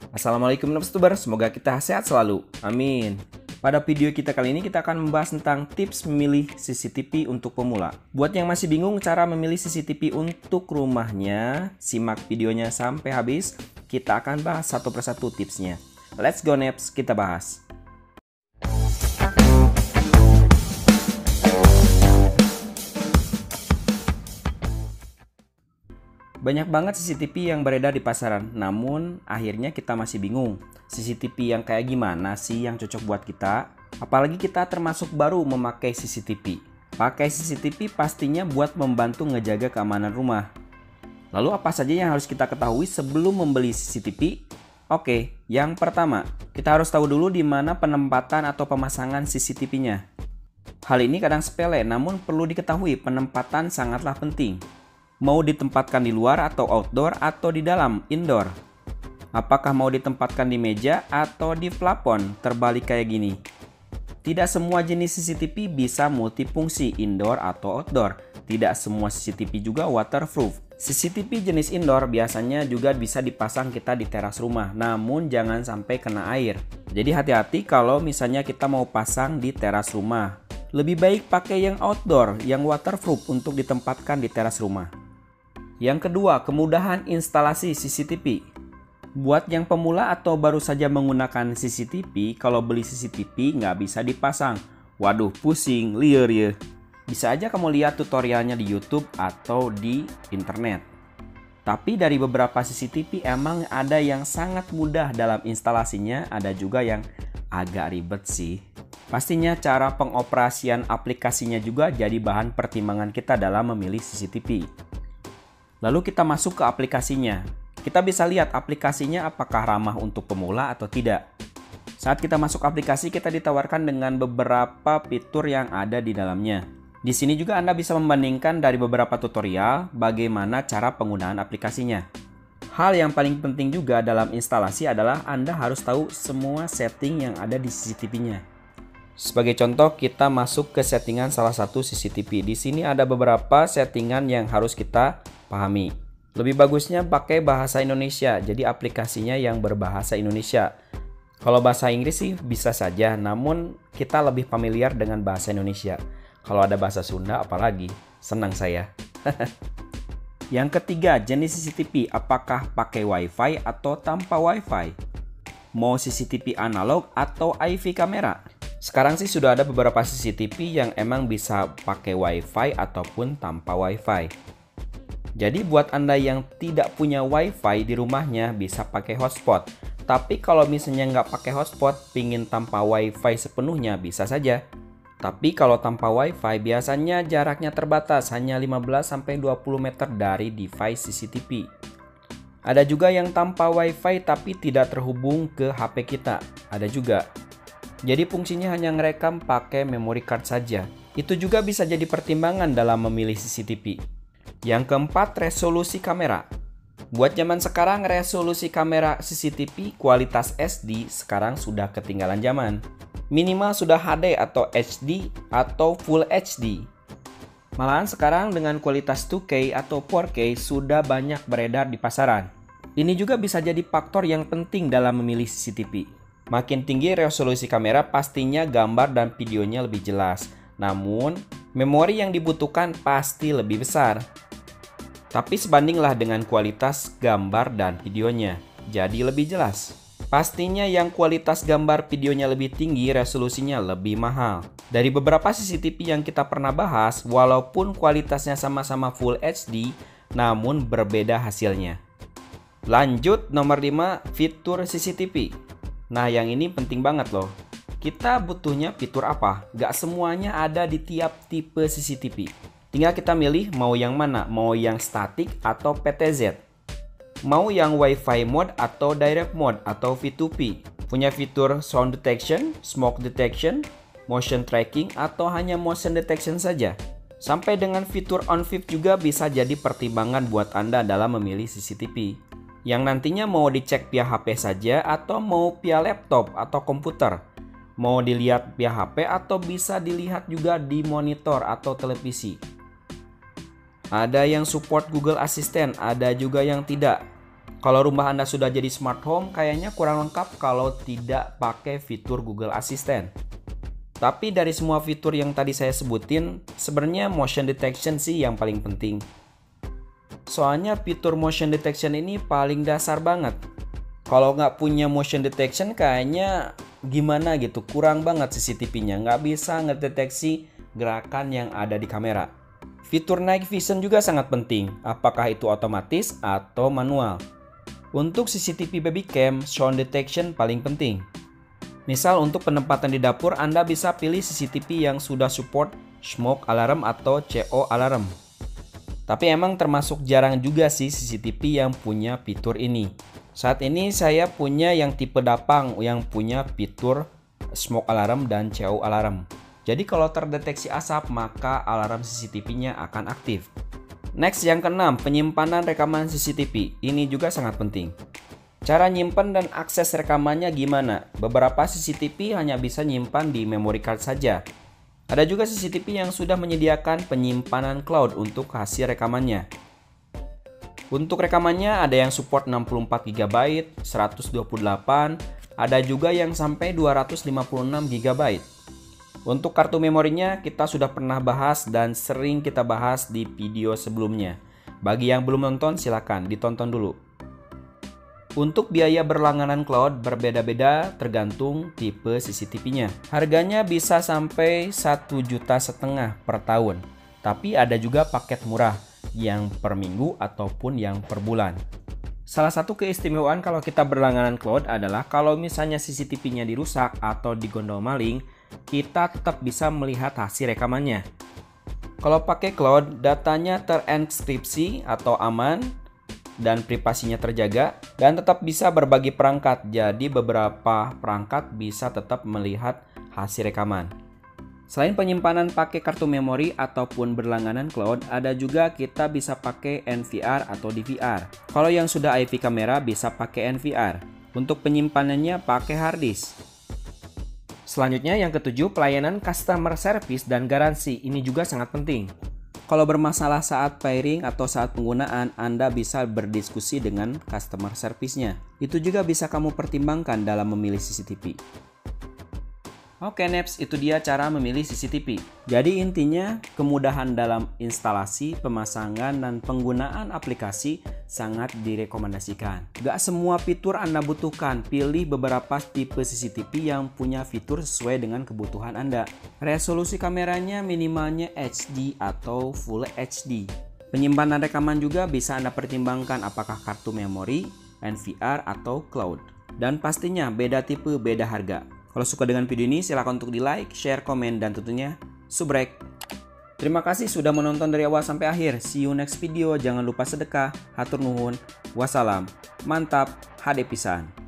Assalamualaikum Nobstuber, semoga kita sehat selalu. Amin. Pada video kita kali ini kita akan membahas tentang tips memilih CCTV untuk pemula. Buat yang masih bingung cara memilih CCTV untuk rumahnya, simak videonya sampai habis. Kita akan bahas satu persatu tipsnya. Let's go Neps, kita bahas. Banyak banget CCTV yang beredar di pasaran, namun akhirnya kita masih bingung. CCTV yang kayak gimana sih yang cocok buat kita? Apalagi kita termasuk baru memakai CCTV. Pakai CCTV pastinya buat membantu ngejaga keamanan rumah. Lalu apa saja yang harus kita ketahui sebelum membeli CCTV? Oke, yang pertama, kita harus tahu dulu di mana penempatan atau pemasangan CCTV-nya. Hal ini kadang sepele, namun perlu diketahui penempatan sangatlah penting. Mau ditempatkan di luar atau outdoor atau di dalam indoor? Apakah mau ditempatkan di meja atau di plafon terbalik kayak gini? Tidak semua jenis CCTV bisa multifungsi indoor atau outdoor. Tidak semua CCTV juga waterproof. CCTV jenis indoor biasanya juga bisa dipasang kita di teras rumah, namun jangan sampai kena air. Jadi hati-hati kalau misalnya kita mau pasang di teras rumah. Lebih baik pakai yang outdoor, yang waterproof untuk ditempatkan di teras rumah. Yang kedua, kemudahan instalasi CCTV. Buat yang pemula atau baru saja menggunakan CCTV, kalau beli CCTV nggak bisa dipasang. Waduh, pusing, liar ya. Bisa aja kamu lihat tutorialnya di YouTube atau di internet. Tapi dari beberapa CCTV emang ada yang sangat mudah dalam instalasinya, ada juga yang agak ribet sih. Pastinya cara pengoperasian aplikasinya juga jadi bahan pertimbangan kita dalam memilih CCTV. Lalu kita masuk ke aplikasinya. Kita bisa lihat aplikasinya apakah ramah untuk pemula atau tidak. Saat kita masuk aplikasi, kita ditawarkan dengan beberapa fitur yang ada di dalamnya. Di sini juga Anda bisa membandingkan dari beberapa tutorial bagaimana cara penggunaan aplikasinya. Hal yang paling penting juga dalam instalasi adalah Anda harus tahu semua setting yang ada di CCTV-nya. Sebagai contoh, kita masuk ke settingan salah satu CCTV. Di sini ada beberapa settingan yang harus kita pahami. Lebih bagusnya pakai bahasa Indonesia, jadi aplikasinya yang berbahasa Indonesia. Kalau bahasa Inggris sih bisa saja, namun kita lebih familiar dengan bahasa Indonesia. Kalau ada bahasa Sunda apalagi, senang saya. Yang ketiga, jenis CCTV, apakah pakai WiFi atau tanpa WiFi? Mau CCTV analog atau IV kamera? Sekarang sih sudah ada beberapa CCTV yang emang bisa pakai WiFi ataupun tanpa WiFi. Jadi buat Anda yang tidak punya WiFi di rumahnya bisa pakai hotspot. Tapi kalau misalnya nggak pakai hotspot, pingin tanpa WiFi sepenuhnya bisa saja. Tapi kalau tanpa WiFi biasanya jaraknya terbatas, hanya 15-20 meter dari device CCTV. Ada juga yang tanpa WiFi tapi tidak terhubung ke HP kita. Ada juga. Jadi fungsinya hanya ngerekam pakai memory card saja. Itu juga bisa jadi pertimbangan dalam memilih CCTV. Yang keempat, resolusi kamera. Buat zaman sekarang, resolusi kamera CCTV kualitas SD sekarang sudah ketinggalan zaman. Minimal sudah HD atau HD atau Full HD. Malahan sekarang dengan kualitas 2K atau 4K sudah banyak beredar di pasaran. Ini juga bisa jadi faktor yang penting dalam memilih CCTV. Makin tinggi resolusi kamera pastinya gambar dan videonya lebih jelas. Namun, memori yang dibutuhkan pasti lebih besar. Tapi sebandinglah dengan kualitas gambar dan videonya, jadi lebih jelas. Pastinya yang kualitas gambar videonya lebih tinggi, resolusinya lebih mahal. Dari beberapa CCTV yang kita pernah bahas, walaupun kualitasnya sama-sama Full HD, namun berbeda hasilnya. Lanjut nomor 5, fitur CCTV. Nah yang ini penting banget loh. Kita butuhnya fitur apa? Gak semuanya ada di tiap tipe CCTV. Tinggal kita milih mau yang mana, mau yang statik atau PTZ. Mau yang Wi-Fi mode atau direct mode atau V2P. Punya fitur sound detection, smoke detection, motion tracking atau hanya motion detection saja. Sampai dengan fitur on-fif juga bisa jadi pertimbangan buat Anda dalam memilih CCTV. Yang nantinya mau dicek via HP saja atau mau via laptop atau komputer. Mau dilihat via HP atau bisa dilihat juga di monitor atau televisi. Ada yang support Google Assistant, ada juga yang tidak. Kalau rumah Anda sudah jadi smart home, kayaknya kurang lengkap kalau tidak pakai fitur Google Assistant. Tapi dari semua fitur yang tadi saya sebutin, sebenarnya motion detection sih yang paling penting. Soalnya fitur motion detection ini paling dasar banget. Kalau nggak punya motion detection kayaknya gimana gitu, kurang banget CCTV-nya. Nggak bisa ngedeteksi gerakan yang ada di kamera. Fitur night vision juga sangat penting, apakah itu otomatis atau manual. Untuk CCTV baby cam, sound detection paling penting. Misal untuk penempatan di dapur, Anda bisa pilih CCTV yang sudah support smoke alarm atau CO alarm. Tapi emang termasuk jarang juga sih CCTV yang punya fitur ini. Saat ini saya punya yang tipe Dapang yang punya fitur smoke alarm dan CO alarm. Jadi kalau terdeteksi asap maka alarm CCTV-nya akan aktif. Next yang keenam, penyimpanan rekaman CCTV. Ini juga sangat penting. Cara nyimpen dan akses rekamannya gimana? Beberapa CCTV hanya bisa nyimpan di memory card saja. Ada juga CCTV yang sudah menyediakan penyimpanan cloud untuk hasil rekamannya. Untuk rekamannya ada yang support 64 GB, 128, ada juga yang sampai 256 GB. Untuk kartu memorinya kita sudah pernah bahas dan sering kita bahas di video sebelumnya. Bagi yang belum nonton silakan ditonton dulu. Untuk biaya berlangganan cloud berbeda-beda tergantung tipe CCTV-nya. Harganya bisa sampai 1,5 juta per tahun. Tapi ada juga paket murah yang per minggu ataupun yang per bulan. Salah satu keistimewaan kalau kita berlangganan cloud adalah kalau misalnya CCTV-nya dirusak atau digondol maling, kita tetap bisa melihat hasil rekamannya. Kalau pakai cloud, datanya terenkripsi atau aman, dan privasinya terjaga, dan tetap bisa berbagi perangkat, jadi beberapa perangkat bisa tetap melihat hasil rekaman. Selain penyimpanan pakai kartu memori ataupun berlangganan cloud, ada juga kita bisa pakai NVR atau DVR. Kalau yang sudah IP kamera bisa pakai NVR. Untuk penyimpanannya pakai hard disk. Selanjutnya yang ketujuh, pelayanan customer service dan garansi. Ini juga sangat penting. Kalau bermasalah saat pairing atau saat penggunaan, Anda bisa berdiskusi dengan customer service-nya. Itu juga bisa kamu pertimbangkan dalam memilih CCTV. Oke, Neps, itu dia cara memilih CCTV. Jadi intinya, kemudahan dalam instalasi, pemasangan, dan penggunaan aplikasi sangat direkomendasikan. Gak semua fitur Anda butuhkan, pilih beberapa tipe CCTV yang punya fitur sesuai dengan kebutuhan Anda. Resolusi kameranya minimalnya HD atau Full HD. Penyimpanan rekaman juga bisa Anda pertimbangkan apakah kartu memori, NVR, atau cloud. Dan pastinya beda tipe, beda harga. Kalau suka dengan video ini, silahkan untuk di like, share, komen, dan tentunya subrek. Terima kasih sudah menonton dari awal sampai akhir. See you next video. Jangan lupa sedekah. Hatur nuhun. Wassalam. Mantap. Hade pisan.